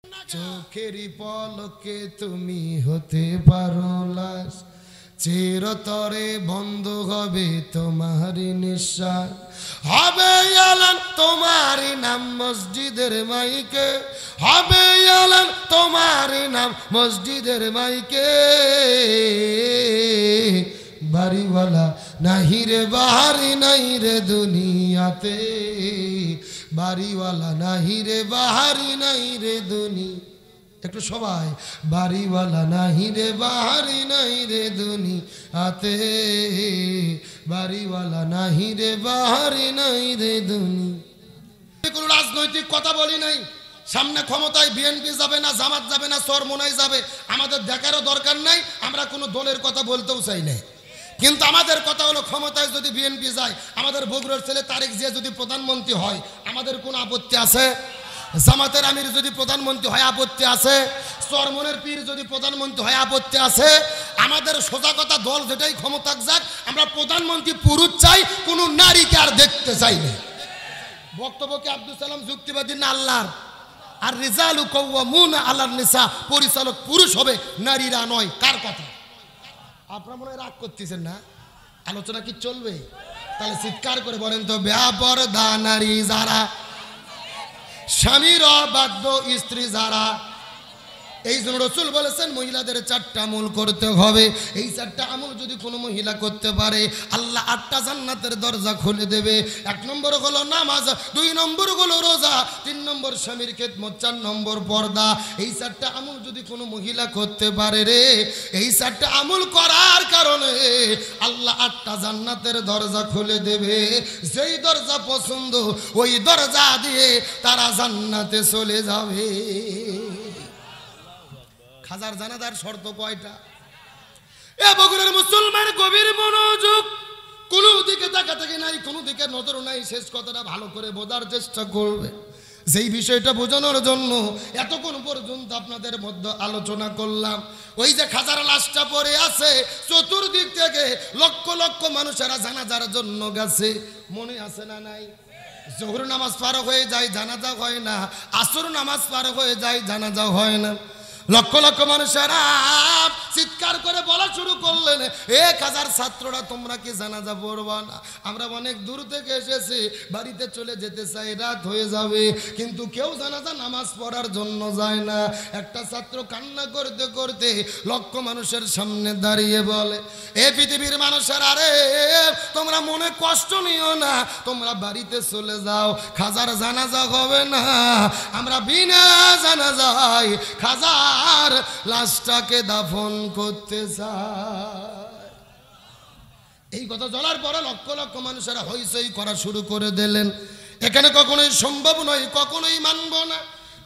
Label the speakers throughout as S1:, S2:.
S1: চোখেরই পলকে তুমি হতে পারো লাশ, চিরতরে বন্ধ হবে তোমারই নিঃশ্বাস। হবে এলান তোমারই নাম মসজিদের মাইকে, হবে এলান তোমারই নাম মসজিদের মাইকে। বাড়িওয়ালা নাহি রে বাহারি নাই রে দুনিয়াতে, বাড়িওয়ালা নাহি রে বাহারি নাই রে দুনি। একটু সবাই, বাড়িওয়ালা নাহি রে বাহারি নাই রে দুনিয়াতে, বাড়িওয়ালা নাহি রে বাহারি নাই রে দুনি। কোনো রাজনৈতিক কথা বলি নাই, সামনে ক্ষমতায় বিএনপি যাবে না, জামাত যাবে না, চরমোনাই যাবে, আমাদের দেখারও দরকার নাই, আমরা কোনো দলের কথা বলতেও চাই না। কিন্তু আমাদের কথা হলো ক্ষমতায় যদি বিএনপি যায়, আমাদের বগুড়ার ছেলে তারেক জিয়া যদি প্রধানমন্ত্রী হয়, আমাদের কোনো আপত্তি আছে? জামাতের আমির যদি প্রধানমন্ত্রী হয় আপত্তি আছে? চরমনের পীর যদি প্রধানমন্ত্রী হয় আপত্তি আছে? আমাদের সোজা কথা, দল যেটাই ক্ষমতা যাক, আমরা প্রধানমন্ত্রী পুরুষ চাই, কোনো নারীকে আর দেখতে চাই না। বক্তব্য কি আব্দুল সালাম যুক্তিবাদী না আল্লাহর? আর রিজালু কাওয়ামুনা আলান নিসা, পরিচালক পুরুষ হবে, নারীরা নয়। কার কথা? আপনারা মনে হয় রাগ করতেছেন না? আলোচনা কি চলবে? তাহলে চিৎকার করে বলেন তো, বেপরদা নারী যারা, স্বামীর অবাধ্য স্ত্রী যারা। এই জন্য রাসূল বলেছেন মহিলাদের 4টা আমল করতে হবে। এই 4টা আমল যদি কোনো মহিলা করতে পারে, আল্লাহ 8টা জান্নাতের দরজা খুলে দেবে। 1 নম্বর হলো নামাজ, 2 নম্বর হলো রোজা, 3 নম্বর স্বামীর খেদমত, 4 নম্বর পর্দা। এই 4টা আমল যদি কোনো মহিলা করতে পারে রে, এই 4টা আমল করার কারণে আল্লাহ 8টা জান্নাতের দরজা খুলে দেবে। যেই দরজা পছন্দ ওই দরজা দিয়ে তারা জান্নাতে চলে যাবে। খাজার জানাজার শর্ত কয়টা? এ বগুড়ার মুসলমান গভীর মনোযোগ, কোনো দিকে তাকাতাকি নাই, কোনো দিকে নজর নাই। শেষ কথাটা ভালো করে বোঝার চেষ্টা করবে। যেই বিষয়টা বোঝানোর জন্য এতক্ষণ পর্যন্ত আপনাদের মধ্যে আলোচনা করলাম। ওই যে খাজার লাশটা পড়ে আছে, চতুর্দিক থেকে লক্ষ লক্ষ মানুষেরা জানাজার জন্য গেছে। মনে আছে না নাই? জোহর নামাজ পার হয়ে যায়, জানাজা হয় না। আসর নামাজ পার হয়ে যায়, জানাজা হয় না। লক্ষ লক্ষ মানুষেরা চিৎকার করে বলা শুরু করলেন, এ খাজার ছাত্ররা তোমরা কি জানাজা পড়বা না? আমরা অনেক দূর থেকে এসেছি, বাড়িতে চলে যেতে চাই, রাত হয়ে যাবে, কিন্তু কেউ জানাজা নামাজ পড়ার জন্য যায় না। একটা ছাত্র কান্না করতে করতে লক্ষ মানুষের সামনে দাঁড়িয়ে বলে, এ পৃথিবীর মানুষেরা, আরে তোমরা মনে কষ্ট নিও না, তোমরা বাড়িতে চলে যাও, খাজার জানাজা হবে না। আমরা বিনা জানাজায় খাজার লাশটাকে দাফন করতে চাই। এই কথা চলার পরে লক্ষ লক্ষ মানুষেরা হইচই করা শুরু করে দিলেন। এখানে কখনোই সম্ভব নয়, কখনোই মানব না।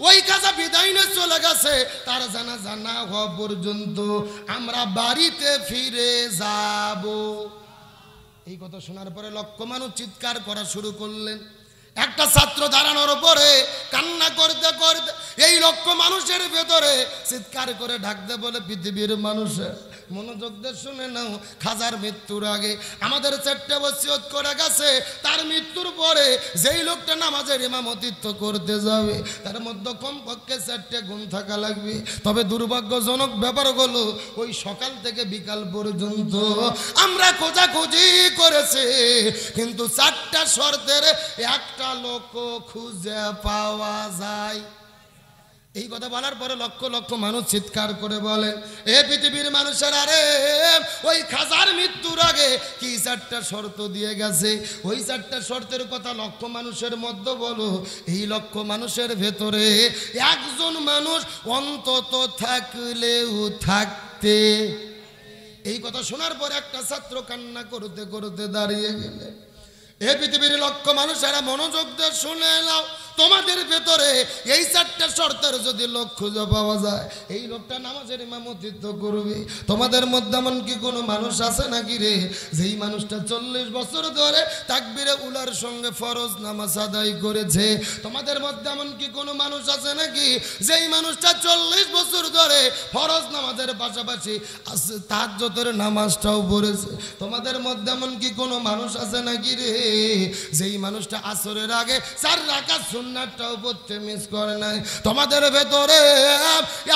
S1: ওই খাজা বিদায় নিয়ে চলে গেছে, তার জানাজা না হওয়া পর্যন্ত আমরা বাড়িতে ফিরে যাব। এই কথা শোনার পরে লক্ষ মানুষ চিৎকার করা শুরু করলেন। একটা ছাত্র দাঁড়ানোর পরে কান্না করতে করতে এই লক্ষ মানুষের ভেতরে চিৎকার করে ডাকতে বলে, পৃথিবীর মানুষের মনোযোগ দিয়ে শুনে নাও, খাজার মৃত্যুর আগে আমাদের 4টে ওসিয়ত করে গেছে। তার মৃত্যুর পরে যেই লোকটা নামাজের ইমামতিত্ব করতে যাবে, তার মধ্যে কমপক্ষে 4টে গুণ থাকা লাগবে। তবে দুর্ভাগ্যজনক ব্যাপার হলো, ওই সকাল থেকে বিকাল পর্যন্ত আমরা খোঁজাখুঁজি করেছি, কিন্তু 4টা শর্তের একটা লোক খুঁজে পাওয়া যায়। এই কথা বলার পরে লক্ষ লক্ষ মানুষ চিৎকার করে বলেন, এ পৃথিবীর মানুষের, আরে ওই খাজার মৃত্যুর আগে কি 4টা শর্ত দিয়ে গেছে, ওই 4টা শর্তের কথা লক্ষ মানুষের মধ্যে বলো। এই লক্ষ মানুষের ভেতরে একজন মানুষ অন্তত থাকলেও থাকতে। এই কথা শোনার পর একটা ছাত্র কান্না করতে করতে দাঁড়িয়ে গেলে, এ পৃথিবীর লক্ষ মানুষেরা মনোযোগ দিয়ে শুনে নাও, তোমাদের ভেতরে এই 4টা শর্তের যদি লোক খুঁজে পাওয়া যায়, এই লোকটা নামাজের ইমামতিত্ব করবে। তোমাদের মধ্যে এমন কি কোনো মানুষ আছে নাকি রে, যেই মানুষটা 40 বছর ধরে তাকবীরে উলার সঙ্গে ফরজ নামাজ আদায় করেছে? তোমাদের মধ্যে এমন কি কোনো মানুষ আছে নাকি যেই মানুষটা 40 বছর ধরে ফরজ নামাজের পাশাপাশি তাহাজ্জুদের নামাজটাও পড়েছে? তোমাদের মধ্যে এমন কি কোনো মানুষ আছে নাকি রে, যেই মানুষটা আসরের আগে 4 রাকাত সুন্নাতটাও পড়তে মিস করে নাই। তোমাদের ভেতরে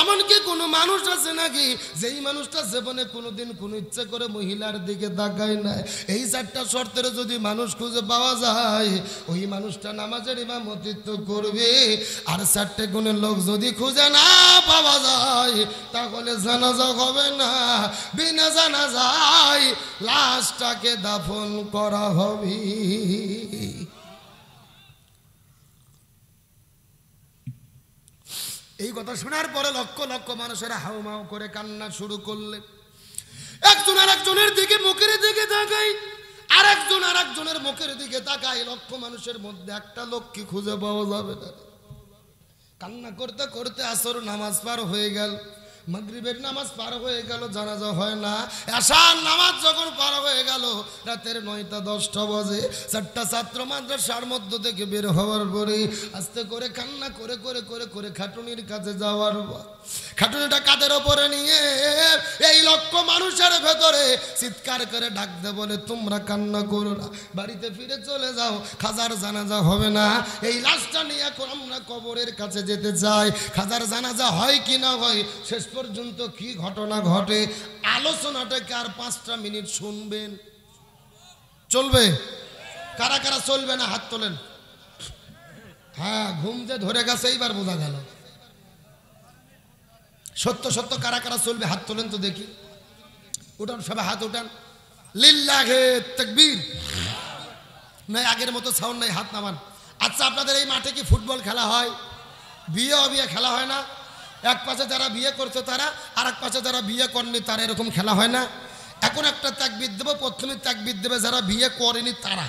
S1: এমন কি কোনো মানুষ আছে নাকি যেই মানুষটা জীবনে কোনোদিন কোনো ইচ্ছে করে মহিলার দিকে তাকায় না? এই চারটা শর্তের যদি মানুষ খুঁজে পাওয়া যায় ওই মানুষটা নামাজের ইমামতিত্ব করবে। আর চারটে গুণের লোক যদি খুঁজে না পাওয়া যায় তাহলে জানাজা হবে না, বিনা জানাজায় লাশটাকে দাফন করা হবে। এই কথা শোনার পরে লক্ষ লক্ষ মানুষেরা হাউমাউ করে কান্না শুরু করলেন। একজন আর একজনের দিকে মুখের দিকে তাকাই, আর একজন আর একজনের মুখের দিকে তাকাই। লক্ষ মানুষের মধ্যে একটা লোককে খুঁজে পাওয়া যাবে না। কান্না করতে করতে আসর নামাজ পার হয়ে গেল, মাগরিবের নামাজ পার হয়ে গেল, জানাজা হয় না। এশার নামাজ যখন পার হয়ে গেল রাতের 9টা 10টা বাজে, 4টা ছাত্র মাদ্রাসার মধ্য থেকে বের হওয়ার পরে আস্তে করে কান্না করে করে করে করে খাটুনির কাছে যাওয়ার পর খাটুনিটা কাঁধের ওপরে নিয়ে এই লক্ষ মানুষের ভেতরে চিৎকার করে ডাকতে বলে, তোমরা কান্না করো না, বাড়িতে ফিরে চলে যাও, খাজার জানাজা হবে না। এই লাশটা নিয়ে এখন আমরা কবরের কাছে যেতে চাই। খাজার জানাজা হয় কি না হয়, শেষ পর্যন্ত কি ঘটনা ঘটে আলোচনাটাকে আর 5টা মিনিট শুনবেন। চলবে? কারা কারা চলবে না হাত তোলেন। হ্যাঁ, ঘুম যে ধরে গেছে এইবার বোঝা গেল। সত্য সত্য কারা কারা চলবে হাত তোলেন তো দেখি। উঠান সবাই, হাত উঠান। লিল্লাহে তাকবীর। নাই আগের মতো সাউন্ড নাই, হাত নামান। আচ্ছা, আপনাদের এই মাঠে কি ফুটবল খেলা হয়? বিয়ে অবিয়ে খেলা হয় না? এক পাশে যারা বিয়ে করছে তারা, আর এক পাশে যারা বিয়ে করেনি তারা, এরকম খেলা হয় না? এখন একটা তাকবীর দেবো, প্রথমে তাকবীর দেবে যারা বিয়ে করেনি তারা,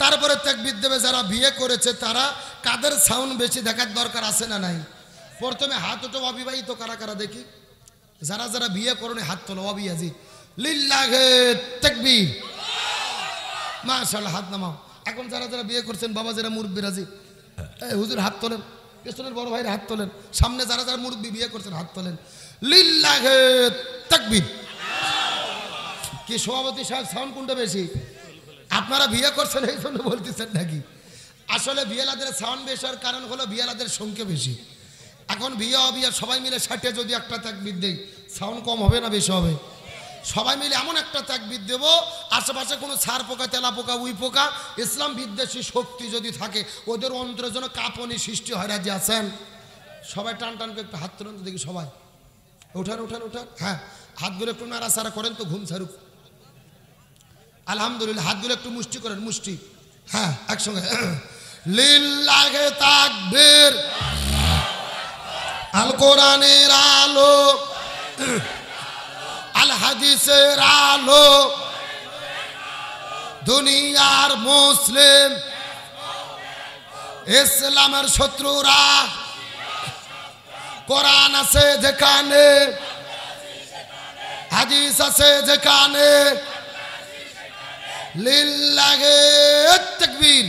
S1: তারপরে তাকবীর দেবে যারা বিয়ে করেছে তারা। কাদের সাউন্ড বেশি দেখার দরকার আছে না নাই? প্রথমে হাত ওঠো অবিবাহিত কারা কারা দেখি। যারা যারা বিয়ে করেনি হাত তোলো, অবিয়াজি। লিল্লাহে তাকবীর, মাশাআল্লাহ, হাত নামাও। এখন যারা যারা বিয়ে করছেন বাবা, যারা মুরব্বী রাজি, হুজুর হাত তোলেন। পেছনের বড় ভাইরা হাত তোলেন। সামনে যারা যারা মুরব্বী বিয়ে করছেন হাত তোলেন। লিল্লাহে তাকবীর। কি সভাপতি সাহেব, সাউন্ড কোনটা বেশি? আপনারা বিয়ে করছেন এই জন্য বলতেছেন নাকি? আসলে বিয়েলাদের সাউন্ড বেশি হওয়ার কারণ হলো বিয়েলাদের সংখ্যা বেশি। এখন বিয়ে অবিয়ে সবাই মিলে 60-এ যদি একটা তাকবীর দেই, সাউন্ড কম হবে না বেশি হবে? সবাই মিলে এমন একটা তাকবীর দেব, আশেপাশে কোনো ছাড় পোকা, তেলা পোকা, উই পোকা, ইসলাম বিদ্বেষী শক্তি যদি থাকে ওদের অন্তরের জন্য কাঁপনি সৃষ্টি হয়। রাজি আছেন? সবাই টান টান করে একটু হাত তুলেন তো দেখি সবাই। উঠান উঠান উঠান। হ্যাঁ, হাতগুলো একটু নাড়াচাড়া করেন তো, ঘুম ছাড়ুক। আলহামদুলিল্লাহ, হাতগুলো একটু মুষ্টি করেন, মুষ্টি। হ্যাঁ, একসঙ্গে। লিল্লাহে তাকবীর। আল কোরআনের আলো, আল হাদিসের আলো, দুনিয়ার মুসলিম ইসলামের শত্রুরা, কোরআন আছে যেখানে, হাদিস আছে যেখানে, লিল্লাহে তাকবীর।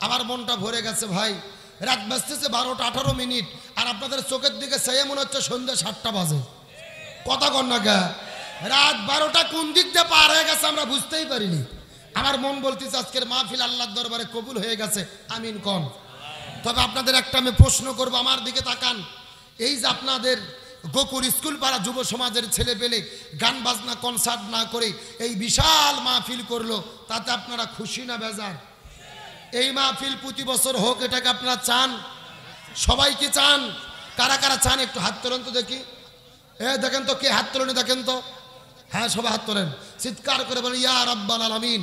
S1: আমার মনটা ভরে গেছে ভাই। রাত বাজতেছে 12টা 18 মিনিট, আর আপনাদের চোখের দিকে চেয়ে মনে হচ্ছে সন্ধ্যা 7টা বাজে। কথা কন না গা? রাত 12টা কোন দিক দিয়ে পার হয়ে গেছে আমরা বুঝতেই পারিনি। আমার মন বলতেছে আজকের মাহফিল আল্লাহর দরবারে কবুল হয়ে গেছে, আমিন কন। তবে আপনাদের একটা আমি প্রশ্ন করব, আমার দিকে তাকান। এই যে আপনাদের গোকুল স্কুল পাড়া যুব সমাজের ছেলে পেলে গান বাজনা কনসার্ট না করে এই বিশাল মাহফিল করলো, তাতে আপনারা খুশি না বেজার? এই মাহফিল প্রতি বছর হোক, এটাকে আপনারা চান? সবাই কি চান? কারা কারা চান একটু হাত তোলেন তো দেখি। দেখেন তো কে হাত তোলেন, দেখেন তো। হ্যাঁ, সবাই হাত তোলেন, চিৎকার করে বলেন ইয়া রাব্বাল আলামিন।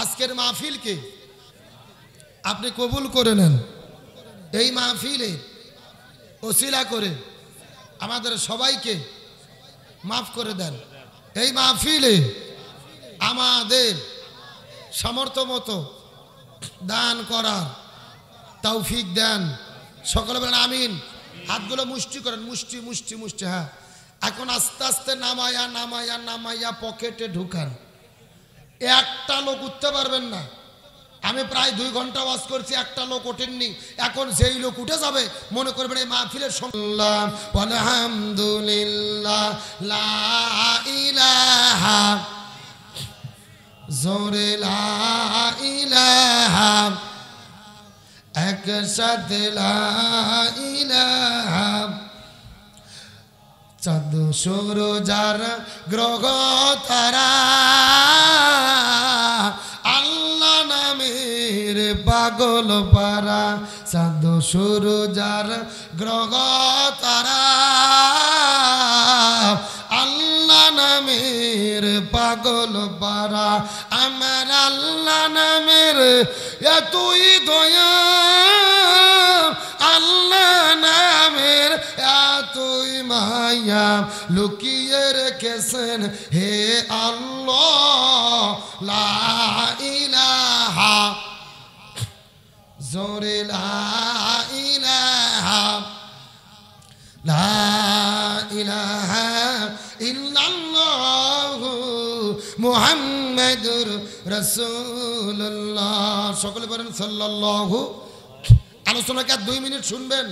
S1: আজকের মাহফিলকে আপনি কবুল করে নেন। এই মাহফিলে ওসিলা করে আমাদের সবাইকে মাফ করে দেন। এই মাহফিলে আমাদের সামর্থ্য মতো দান করার তৌফিক দেন। সকলে বলেন আমিন। হাতগুলো মুষ্টি করেন, মুষ্টি মুষ্টি মুষ্টি। হ্যাঁ, এখন আস্তে আস্তে নামায়া নামায়া নামাইয়া পকেটে ঢুকান। একটা লোক উঠতে পারবেন না। আমি প্রায় 2 ঘন্টা ওয়াজ করছি, একটা লোক ওঠেননি। এখন যেই লোক উঠে যাবে মনে করবেন এই মাহফিলের সংলাপ। আলহামদুলিল্লাহ, লা ইলাহা, জোরে লা ইলাহা একসাথে লা ইলাহা চাঁদ সূরজ আর গ্রহ তারা আল্লাহ নামের পাগল পারা চাঁদ সূরজ আর গ্রহ তারা আল্লাহ নামের পাগল পারা আমার আল্লাহ নামের এতই দয়া আল্লাহ নামের এতই মায়া লুকিয়ে রেখেছেন হে আল্লাহ লা ইলাহা জোরে লা ইলাহা লা ইলাহা ইল্লাল্লাহু মুহাম্মাদুর রাসূলুল্লাহ সকলে বলেন সাল্লাল্লাহু। আলোচনাকে 2 মিনিট শুনবেন,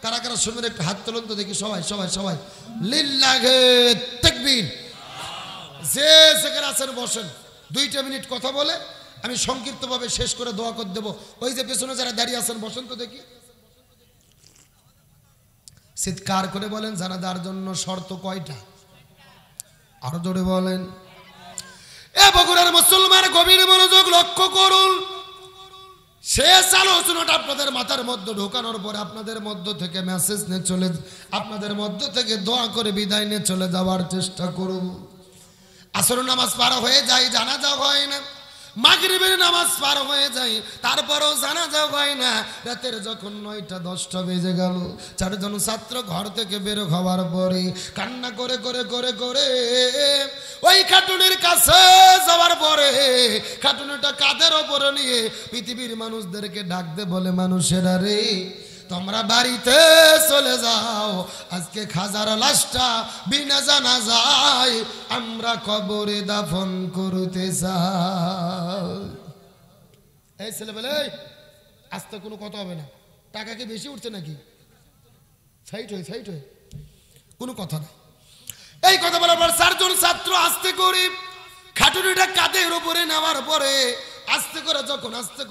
S1: কারা কারা শুনবেন একটু হাত তুলুন তো দেখি, সবাই সবাই সবাই লিল্লাহি তাকবীর। যে যেখানে আছেন বসেন, 2টা মিনিট কথা বলে আমি সংক্ষিপ্তভাবে শেষ করে দোয়া করে দেব। ওই যে পেছনে যারা দাঁড়িয়ে আছেন বসেন তো দেখি, চিৎকার করে বলেন জানাজার জন্য শর্ত কয়টা? আরো জোরে বলেন। এ বগুড়ার মুসলমান গভীর মনোযোগ লক্ষ্য করুন। শেষ আলোচনাটা আপনাদের মাথার মধ্যে ঢোকানোর পরে আপনাদের মধ্য থেকে মেসেজ নিয়ে চলে, আপনাদের মধ্য থেকে দোয়া করে বিদায় নিয়ে চলে যাওয়ার চেষ্টা করুন। আসর নামাজ পার হয়ে যায়, জানাজা হয় না। মাগরিবের নামাজ পার হয়ে যায়, তারপরেও জানাজা হয় না। রাতের যখন 9টা 10টা বেজে গেল, 4 জন ছাত্র ঘর থেকে বের হওয়ার পরে কান্না করে করে করে করে ওই খাটুনির কাছে যাওয়ার পরে খাটুনিটা কাঁধের ওপরে নিয়ে পৃথিবীর মানুষদেরকে ডাক দে বলে, মানুষেরা রে তোমরা বাড়িতে চলে যাও, আজকে খাজার লাশটা বিনা জানাজায় আমরা কবরে দাফন করতে চাই। এই ছেলে বলে আজকে কোনো কথা হবে না, টাকা কি বেশি উঠছে নাকি? সাইড হয়ে কোনো কথা নাই। এই কথা বলার পর 4 জন ছাত্র আস্তে করে খাটুনিটা কাঁধের উপরে নেওয়ার পরে আস্তে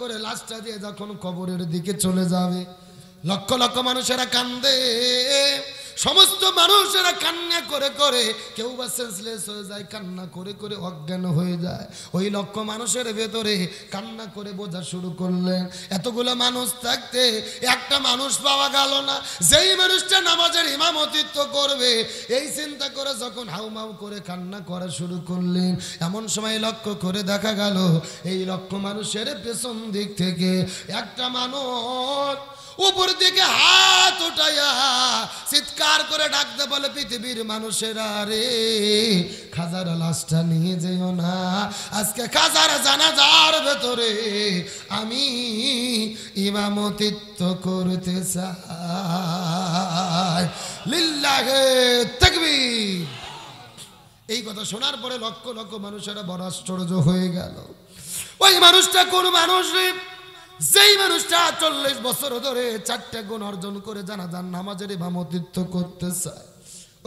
S1: করে লাশটা দিয়ে যখন কবরের দিকে চলে যাবে, লক্ষ লক্ষ মানুষেরা কান্দে, সমস্ত মানুষেরা কান্না করে করে কেউ বা সেন্সলেস হয়ে যায়, কান্না করে করে অজ্ঞান হয়ে যায়। ওই লক্ষ মানুষের ভেতরে কান্না করে বোঝা শুরু করলেন, এতগুলো মানুষ থাকতে একটা মানুষ পাওয়া গেল না, যেই মানুষটা নামাজের ইমামতিত্ব করবে। এই চিন্তা করে যখন হাউমাউ করে কান্না করা শুরু করলেন, এমন সময় লক্ষ্য করে দেখা গেল এই লক্ষ মানুষের পেছন দিক থেকে একটা মানুষ উপর দিকে হাত উঠাইয়া চিৎকার করে ডাকতে বলে, পৃথিবীর মানুষেরা রে খাজার লাশটা নিয়ে যেও না, আজকে খাজার জানাজার ভেতরে আমি ইমামতিত্ব করতে চাই। লিল্লাহি তাকবীর। এই কথা শোনার পরে লক্ষ লক্ষ মানুষেরা বড় আশ্চর্য হয়ে গেল। ওই মানুষটা কোন মানুষ রে? যেই মানুষটা 40 বছর ধরে 4টে গুণ অর্জন করে জানাজার নামাজের ইমামতিত্ব করতে চায়।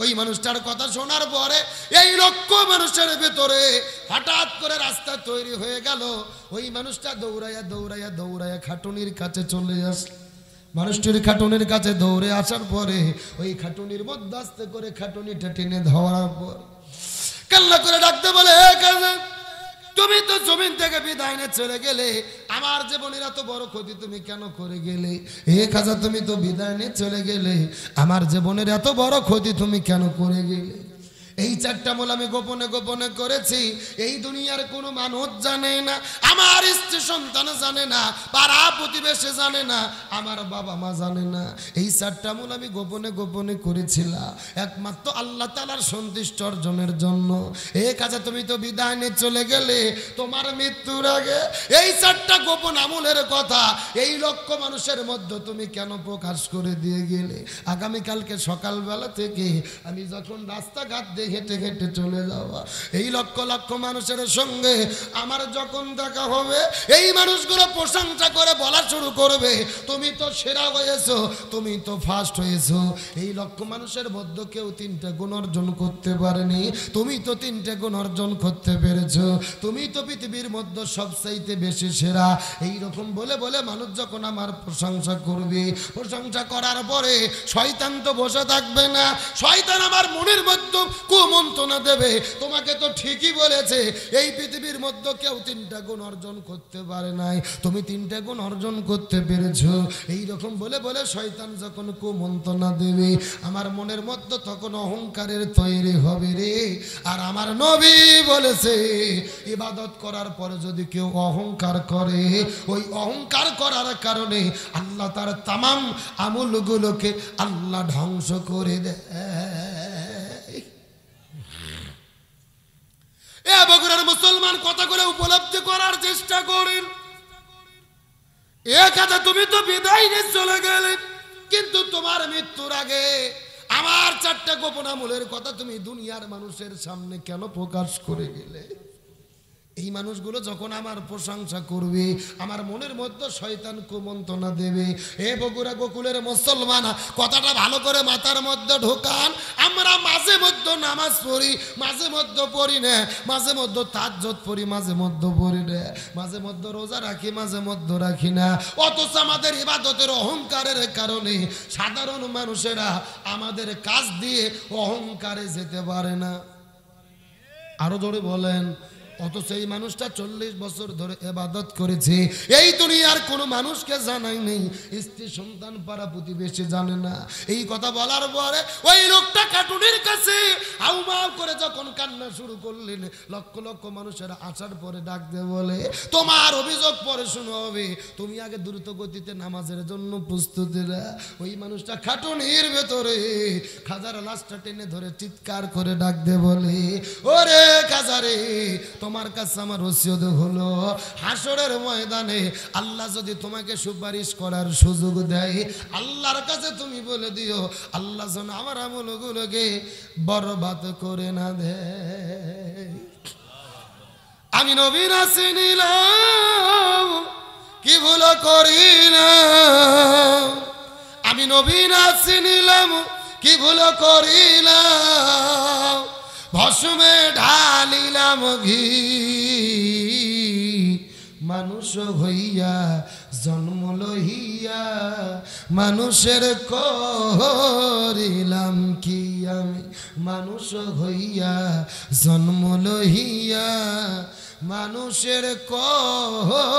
S1: ওই মানুষটার কথা শোনার পরে এই লক্ষ মানুষের ভেতরে হঠাৎ করে রাস্তা তৈরি হয়ে গেল। ওই মানুষটা দৌড়াইয়া দৌড়াইয়া দৌড়াইয়া খাটুনির কাছে চলে আসে। মানুষটির খাটুনির কাছে দৌড়ে আসার পরে ওই খাটুনির মধ্যে আস্তে করে খাটুনিটা টেনে ধরার পর কান্না করে ডাকতে বলে, তুমি তো জমিন থেকে বিদায় নিয়ে চলে গেলে, আমার জীবনের এত বড় ক্ষতি তুমি কেন করে গেলে? হে খাজা তুমি তো বিদায় নিয়ে চলে গেলে, আমার জীবনের এত বড় ক্ষতি তুমি কেন করে গেলে? এই 4টা আমল আমি গোপনে গোপনে করেছি, এই দুনিয়ার কোনো মানুষ জানে না, আমার স্ত্রী সন্তান জানে না, পাড়া প্রতিবেশী জানে না, আমার বাবা মা জানে না। এই 4টা আমল আমি গোপনে গোপনে করেছিলাম একমাত্র আল্লাহ তাআলার সন্তুষ্টি অর্জনের জন্য। এই কাজে তুমি তো বিদায় নিয়ে চলে গেলে, তোমার মৃত্যুর আগে এই 4টা গোপন আমলের কথা এই লক্ষ মানুষের মধ্যে তুমি কেন প্রকাশ করে দিয়ে গেলে? আগামীকালকে সকালবেলা থেকে আমি যখন রাস্তাঘাট হেঁটে হেঁটে চলে যাওয়া। এই লক্ষ লক্ষ মানুষের সঙ্গে আমার যখন দেখা হবে, এই মানুষগুলো প্রশংসা করে বলা শুরু করবে, তুমি তো সেরা হয়েছো, তুমি তো ফার্স্ট হয়েছো। এই লক্ষ মানুষের মধ্যে কেউ 3টে গুণ অর্জন করতে পারেনি, তুমি তো 3টে গুণ অর্জন করতে পেরেছো, তুমি তো পৃথিবীর মধ্যে সবচাইতে বেশি সেরা। এইরকম বলে বলে মানুষ যখন আমার প্রশংসা করবে, প্রশংসা করার পরে শয়তান তো বসে থাকবে না, শয়তান আমার মনের মধ্যে কুমন্ত্রণা দেবে, তোমাকে তো ঠিকই বলেছে, এই পৃথিবীর মধ্যে কেউ 3টা গুণ অর্জন করতে পারে নাই, তুমি 3টে গুণ অর্জন করতে পেরেছো। এইরকম বলে বলে শয়তান যখন কুমন্ত্রণা দেবে, আমার মনের মধ্যে তখন অহংকারের তৈরি হবে রে। আর আমার নবী বলেছে, ইবাদত করার পরে যদি কেউ অহংকার করে, ওই অহংকার করার কারণে আল্লাহ তার তামাম আমলগুলোকে আল্লাহ ধ্বংস করে দেয়। এ বগুড়ার মুসলমান কথাগুলো উপলব্ধি করার চেষ্টা করেন। এ কথা তুমি তো বিদায় নিয়ে চলে গেলে, কিন্তু তোমার মৃত্যুর আগে আমার 4টা গোপন আমলের কথা তুমি দুনিয়ার মানুষের সামনে কেন প্রকাশ করে গেলে? এই মানুষগুলো যখন আমার প্রশংসা করবে, আমার মনের মধ্যে শয়তান কুমন্ত্রণা দেবে। এ বগুড়া গোকুলের মুসলমান, কথাটা ভালো করে মাথার মধ্যে ঢোকান। আমরা মাঝে মধ্যে নামাজ পড়ি, মাঝে মধ্যে পড়ি না, মাঝে মধ্যে তাহাজ্জুদ পড়ি, মাঝে মধ্যে পড়ি না, মাঝে মধ্যে রোজা রাখি, মাঝে মধ্যে রাখি না। অথচ আমাদের ইবাদতের অহংকারের কারণে সাধারণ মানুষেরা আমাদের কাজ দিয়ে অহংকারে যেতে পারে না। আরো জোরে বলেন। অথচ এই মানুষটা 40 বছর ধরে ইবাদত করেছে, এই দুনিয়ার কোনো মানুষকে জানাই নেই, স্ত্রী সন্তান পাড়া প্রতিবেশী জানে না। এই কথা বলার পরে ওই লোকটা কাটুনের কাছে হাউমাউ করে যখন কান্না শুরু করলেন, লক্ষ লক্ষ মানুষের আসার পরে ডাক দিয়ে বলে, তোমার অভিযোগ পরে শুনে হবে, তুমি আগে দ্রুত গতিতে নামাজের জন্য প্রস্তুতি না। ওই মানুষটা খাটুনির ভেতরে খাজার লাশটা টেনে ধরে চিৎকার করে ডাক দিয়ে বলে, ওরে খাজারে, তোমার কাছে আমার ওসিয়ত হলো, হাসরের ময়দানে আল্লাহ যদি তোমাকে সুপারিশ করার সুযোগ দেয়, আল্লাহর কাছে তুমি বলে দিও, আল্লাহ যেন আমার আমলগুলোকে বরবাদ করে না দেয়। আমি নবী না চিনিলাম, কি ভুল করিলাম, আমি নবী না চিনিলাম, কি ভুল করিলাম, ভস্মে ঢালিলাম ঘি, মানুষ হইয়া জন্ম লইয়া মানুষের করিলাম কি আমি, মানুষ হইয়া জন্ম লইয়া মানুষের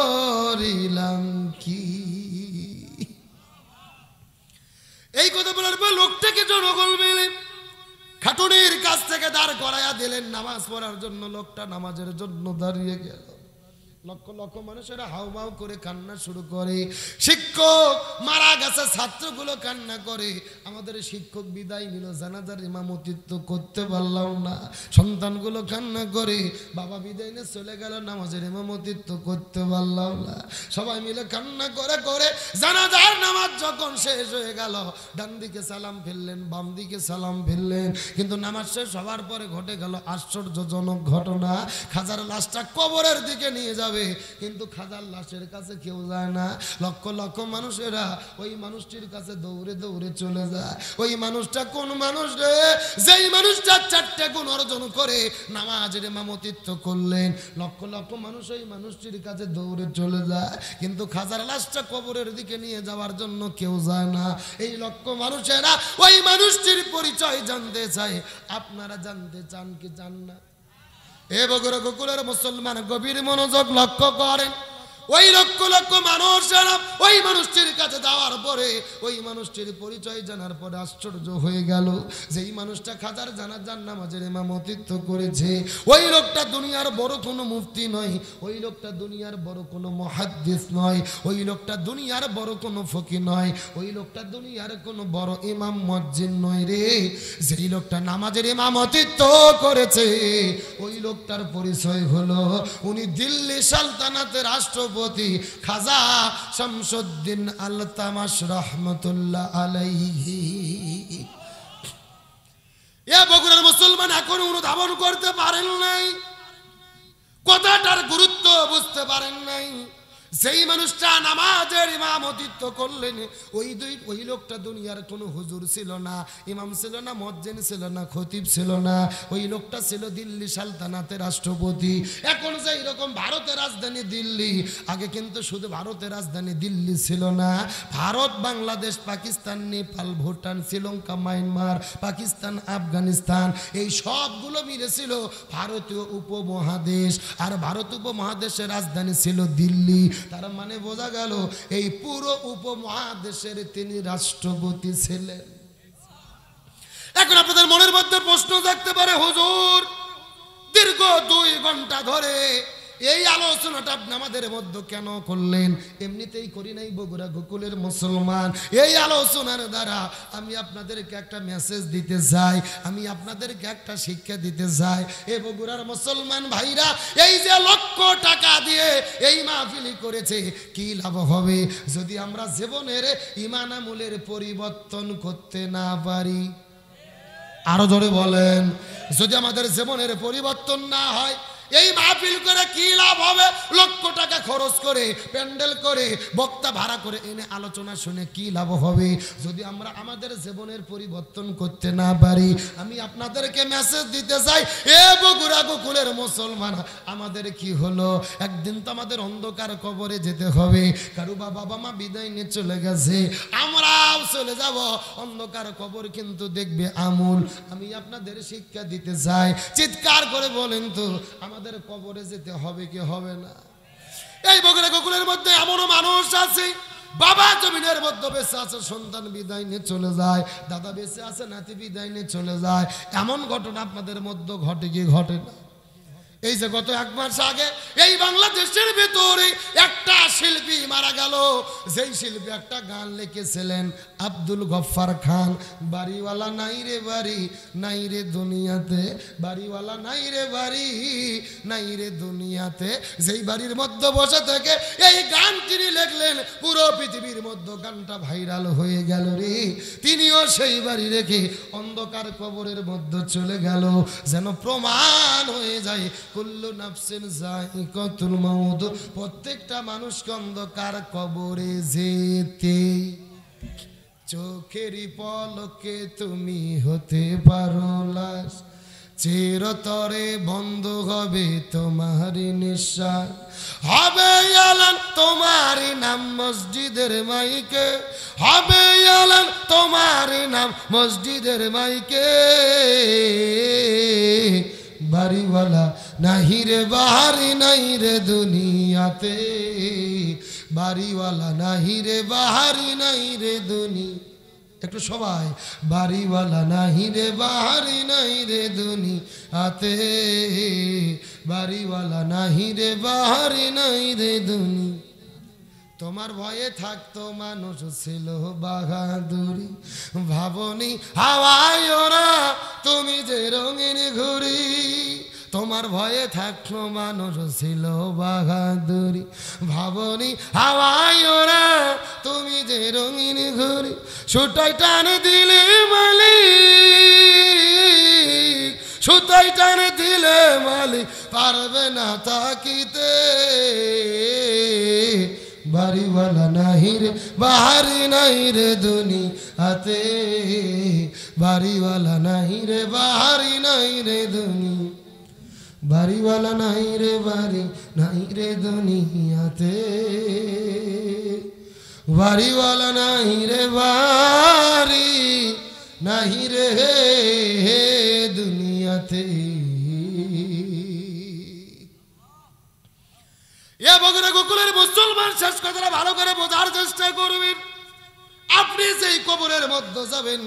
S1: করিলাম কি। এই কথা বলার পর লোকটাকে জনগণ মিলে খাটুনির কাছ থেকে দাঁড় করাইয়া দিলেন নামাজ পড়ার জন্য। লোকটা নামাজের জন্য দাঁড়িয়ে গেল। লক্ষ লক্ষ মানুষেরা হাউমাউ করে কান্না শুরু করে। শিক্ষক মারা গেছে, ছাত্রগুলো কান্না করে, আমাদের শিক্ষক বিদায় নিল, জানাজার ইমামতিত্ব করতে পারলাম না। সন্তানগুলো কান্না করে, বাবা বিদায় নিয়ে চলে গেল, নামাজের ইমামতিত্ব করতে পারলাম না। সবাই মিলে কান্না করে করে জানাজার নামাজ যখন শেষ হয়ে গেল, ডান দিকে সালাম ফেললেন, বাম দিকে সালাম ফেললেন, কিন্তু নামাজ শেষ হওয়ার পরে ঘটে গেল আশ্চর্যজনক ঘটনা। খাজার লাশটা কবরের দিকে নিয়ে যাবে, কিন্তু খাজার লাশের কাছে কেউ যায় না। লক্ষ লক্ষ মানুষেরা ওই মানুষটির কাছে দৌড়ে দৌড়ে চলে যায়। ওই মানুষটা কোন মানুষ রে? যেই মানুষটা 4টে গুণ অর্জন করে নামাজের ইমামতিত্ব করলেন। লক্ষ লক্ষ মানুষ ওই মানুষটির কাছে দৌড়ে চলে যায়, কিন্তু খাজার লাশটা কবরের দিকে নিয়ে যাওয়ার জন্য কেউ যায় না। এই লক্ষ মানুষেরা ওই মানুষটির পরিচয় জানতে চায়। আপনারা জানতে চান কি চান না? এ বগুড়া গোকুলের মুসলমান গভীর মনোযোগ লক্ষ্য করেন। ওই লক্ষ লক্ষ মানুষেরা ওই মানুষটির কাছে যাওয়ার পরে, ওই মানুষটির পরিচয় জানার পরে আশ্চর্য হয়ে গেল। যেই মানুষটা খাজার জানাজার নামাজের ইমামতিত্ব করেছে, ওই লোকটা দুনিয়ার বড় কোনো মুফতি নয়, ওই লোকটা দুনিয়ার বড় কোনো মুহাদ্দিস নয়, ওই লোকটা দুনিয়ার বড় কোনো ফকিহ নয়, ওই লোকটা দুনিয়ার কোনো বড় ইমাম মুয়াজ্জিন নয় রে। যেই লোকটা নামাজের ইমামতিত্ব করেছে, ওই লোকটার পরিচয় হলো উনি দিল্লি সালতানাতের রাষ্ট্রপতি খাজা শামসুদ্দিন আলতামাশ রহমতুল্লাহ আলাইহি। এ বগুড়ার মুসলমান মুসলমান এখনো অনুধাবন করতে পারেন নাই, কথাটার গুরুত্ব বুঝতে পারেন নাই। যেই মানুষটা নামাজের ইমামতিত্ব করলেন, ওই লোকটা দুনিয়ার কোনো হুজুর ছিল না, ইমাম ছিল না, মুয়াজ্জিন ছিল না, খতিব ছিল না। ওই লোকটা ছিল দিল্লি সালতানাতের রাষ্ট্রপতি। এখন যে এরকম ভারতের রাজধানী দিল্লি, আগে কিন্তু শুধু ভারতের রাজধানী দিল্লি ছিল না, ভারত, বাংলাদেশ, পাকিস্তান, নেপাল, ভুটান, শ্রীলঙ্কা, মায়ানমার, পাকিস্তান, আফগানিস্তান, এই সবগুলো মিলেছিল ভারতীয় উপমহাদেশ। আর ভারত উপমহাদেশের রাজধানী ছিল দিল্লি। তার মানে বোঝা গেল এই পুরো উপমহাদেশের তিনি রাষ্ট্রপতি ছিলেন। এখন আপনাদের মনের মধ্যে প্রশ্ন থাকতে পারে, হুজুর দীর্ঘ 2 ঘন্টা ধরে এই আলোচনাটা আপনি আমাদের মধ্যে কেন করলেন? এমনিতেই করি নাই বগুড়া গোকুলের মুসলমান। এই আলোচনার দ্বারা আমি আপনাদেরকে একটা মেসেজ দিতে চাই, আমি আপনাদেরকে একটা শিক্ষা দিতে চাই। এ বগুড়ার মুসলমান ভাইরা, এই যে লক্ষ টাকা দিয়ে এই মাহফিলি করেছে, কি লাভ হবে যদি আমরা জীবনের ঈমান আমলের পরিবর্তন করতে না পারি? আরো জোরে বলেন, যদি আমাদের জীবনের পরিবর্তন না হয়, এই মাহফিল করে কি লাভ হবে? লক্ষ টাকা খরচ করে, প্যান্ডেল করে, বক্তা ভাড়া করে এনে আলোচনা শুনে কি লাভ হবে যদি আমরা আমাদের জীবনের পরিবর্তন করতে না পারি? আমি আপনাদেরকে মেসেজ দিতে চাই, এ বগুড়া গোকুলের মুসলমান, আমাদের কি হলো? একদিন তো আমাদের অন্ধকার কবরে যেতে হবে। কারো বাবা মা বিদায় নিয়ে চলে গেছে, আমরাও চলে যাব। অন্ধকার কবর কিন্তু দেখবে আমূল। আমি আপনাদের শিক্ষা দিতে চাই, চিৎকার করে বলেন তো, আমাদের কবরে যেতে হবে কি হবে না? এই বগুড়া গোকুলের মধ্যে এমনও মানুষ আছে, বাবা জমিনের মধ্যে বেঁচে আছে, সন্তান বিদায় নিয়ে চলে যায়, দাদা বেঁচে আছে, নাতি বিদায় নিয়ে চলে যায়। এমন ঘটনা আপনাদের মধ্যে ঘটে কি ঘটে না? এই যে গত 1 মাস আগে এই বাংলাদেশের ভেতরে একটা শিল্পী মারা গেল, যেই শিল্পী একটা গান লিখেছিলেন, আব্দুল গফফার খান। বাড়িওয়ালা নাই রে বাড়ি, নাই রে দুনিয়াতে, বাড়িওয়ালা নাই রে বাড়ি, নাই রে দুনিয়াতে। যেই বাড়ির মধ্যে বসে থেকে এই গান তিনি লিখলেন, পুরো পৃথিবীর মধ্যে গানটা ভাইরাল হয়ে গেল রে। তিনিও সেই বাড়ি রেখে অন্ধকার কবরের মধ্যে চলে গেল, যেন প্রমাণ হয়ে যায় কুল্লু নাফসিন যায়িকাতুল মাউত, প্রত্যেকটা মানুষকে অন্ধকার কবরে যেতে। চোখেরই পলকে তুমি হতে পারো লাশ, চিরতরে বন্ধ হবে তোমারই নিঃশ্বাস। হবে এলান তোমারই নাম মসজিদের মাইকে, হবে এলান তোমারই নাম মসজিদের মাইকে। বাড়িওয়ালা নাহি রে বাহারি, নাই রে দুনিয়াতে, বাড়িওয়ালা নাহি রে বাহারি, নাই রে দুনি। একটু সবাই, বাড়িওয়ালা নাহি রে বাহারি, নাই রে দুনিয়াতে, বাড়িওয়ালা নাহি রে বাহারি, নাই রে দুনি। তোমার ভয়ে থাকতো মানুষ ছিল বাহাদুরি, ভাবনি হাওয়ায় ওরা তুমি যে রঙিন ঘুরি। তোমার ভয়ে থাকতো মানুষ ছিল বাহাদুরি, ভাবনি হাওয়ায় ওরা তুমি যে রঙিন ঘুরি। সুতাই টানে দিলে মালিক, সুতাই টানে দিলে মালিক পারবে না তাকিতে। বাড়িওয়ালা নাহি রে বাহারি, নাই রে দুনিয়াতে, বাড়িওয়ালা নাহি রে বাহারি, নাই রে দুনি। বাড়িওয়ালা নাই রে বাড়ি, নাই রে দুনিয়াতে, বাড়িওয়ালা নাই রে বাড়ি, নাই রে দুনিয়াতে। এ বগুড়া গোকুলের মুসলমান, শেষ কথাটা ভালো করে বোঝার চেষ্টা করবেন। আপনি যেই কবরের মধ্যে যাবেন,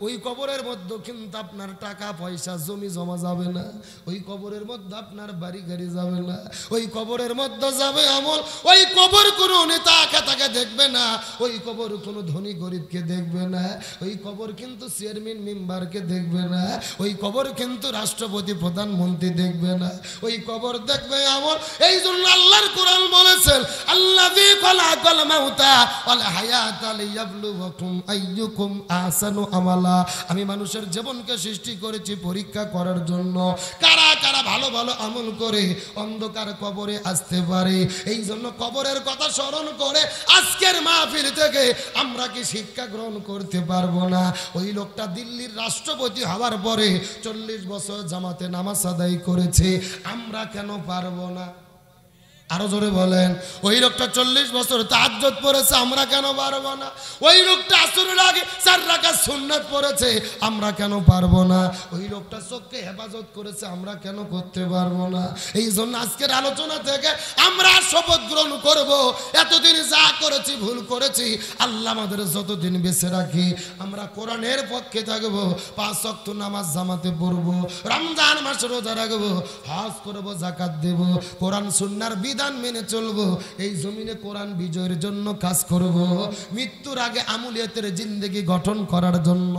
S1: ওই কবরের মধ্যে কিন্তু আপনার টাকা পয়সা জমি জমা যাবে না, ওই কবরের মধ্যে আপনার বাড়ি গাড়ি যাবে না, ওই কবরের মধ্যে যাবে আমল। ওই কবর কোনো নেতা খেতাকে দেখবে না, ওই কবর কোনো ধনী গরিবকে দেখবে না, ওই কবর কিন্তু চেয়ারম্যান মেম্বারকে দেখবে না, ওই কবর কিন্তু রাষ্ট্রপতি প্রধানমন্ত্রী দেখবে না, ওই কবর দেখবে আমল। এই জন্য আল্লাহর কোরআন বলেছেন, আল্লাযী খালাকাল মাউতা ওয়াল হায়াতা লিয়াবলুয়াকুম আইয়ুকুম আহসানু আমালা। আল্লাহ আমি মানুষের জীবনকে সৃষ্টি করেছি পরীক্ষা করার জন্য কারা কারা ভালো ভালো আমল করে অন্ধকার কবরে আসতে পারে। এই জন্য কবরের কথা স্মরণ করে আজকের মাহফিল থেকে আমরা কি শিক্ষা গ্রহণ করতে পারবো না? ওই লোকটা দিল্লির রাষ্ট্রপতি হওয়ার পরে 40 বছর জামাতে নামাজ আদায় করেছে, আমরা কেন পারবো না? আরো জোরে বলেন। ওই লোকটা 40 বছর তাহাজ্জুদ পড়েছে, আমরা কেন পারবো না? ওই লোকটা আসরের আগে 4 রাকাত সুন্নাত পড়েছে, আমরা কেন পারবো না? ওই লোকটা চোখকে হেফাজত করেছে, আমরা কেন করতে পারবো না? এই জন্য আজকের আলোচনা থেকে আমরা শপথ গ্রহণ করব, এতদিন যা করেছি ভুল করেছি, আল্লাহ আমাদের যতদিন বেঁচে রাখি আমরা কোরআনের পক্ষে থাকবো, 5 ওয়াক্ত নামাজ জামাতে পড়বো, রমজান মাস রোজা রাখবো, হজ করবো, যাকাত দেব, কোরআন সুন্নাহর বিধান মেনে চলবো, এই জমিনে কোরআন বিজয়ের জন্য কাজ করব, মৃত্যুর আগে আমুলিয়াতের জিন্দেগি গঠন করার জন্য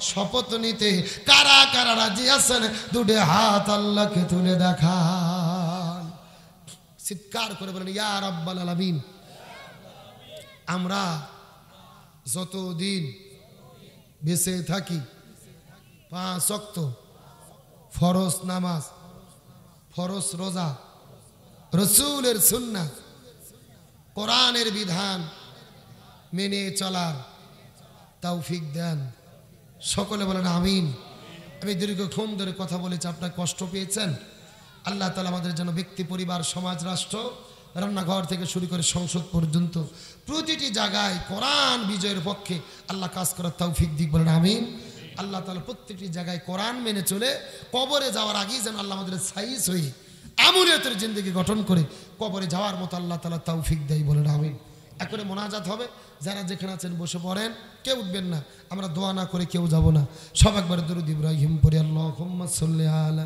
S1: শপথ নিতে কারা কারা রাজি আছেন? দুটো হাত আল্লাহকে তুলে দেখান, চিৎকার করে বলেন ইয়া রাব্বাল আলামিন। আমরা যতদিন বেঁচে থাকি 5 ওয়াক্ত ফরজ নামাজ, ফরজ রোজা, রসুলের সুন্নাহ, কোরআনের বিধান মেনে চলার তৌফিক দেন। সকলে বলেন আমিন। আমি দীর্ঘক্ষণ ধরে কথা বলেছি, আপনার কষ্ট পেয়েছেন। আল্লাহ তাআলা আমাদের যেন ব্যক্তি, পরিবার, সমাজ, রাষ্ট্র, রান্নাঘর থেকে শুরু করে সংসদ পর্যন্ত প্রতিটি জায়গায় কোরআন বিজয়ের পক্ষে আল্লাহ কাজ করার তৌফিক দিক, বলেন আমিন। আল্লাহ তাআলা প্রত্যেকটি জায়গায় কোরআন মেনে চলে কবরে যাওয়ার আগেই যেন আল্লাহ আমাদের সাইজ হয়ে আমুলিয়াতের জিন্দেগি গঠন করে কবরে যাওয়ার মতো আল্লাহ তাআলা তৌফিক দেয়, বলেন আমিন। এখন মোনাজাত হবে, যারা যেখানে আছেন বসে পড়েন, কেউ উঠবেন না, আমরা দোয়া না করে কেউ যাব না। সব একবার দরুদ ইব্রাহিম পড়ি, আল্লাহুম্মা সাল্লি আলা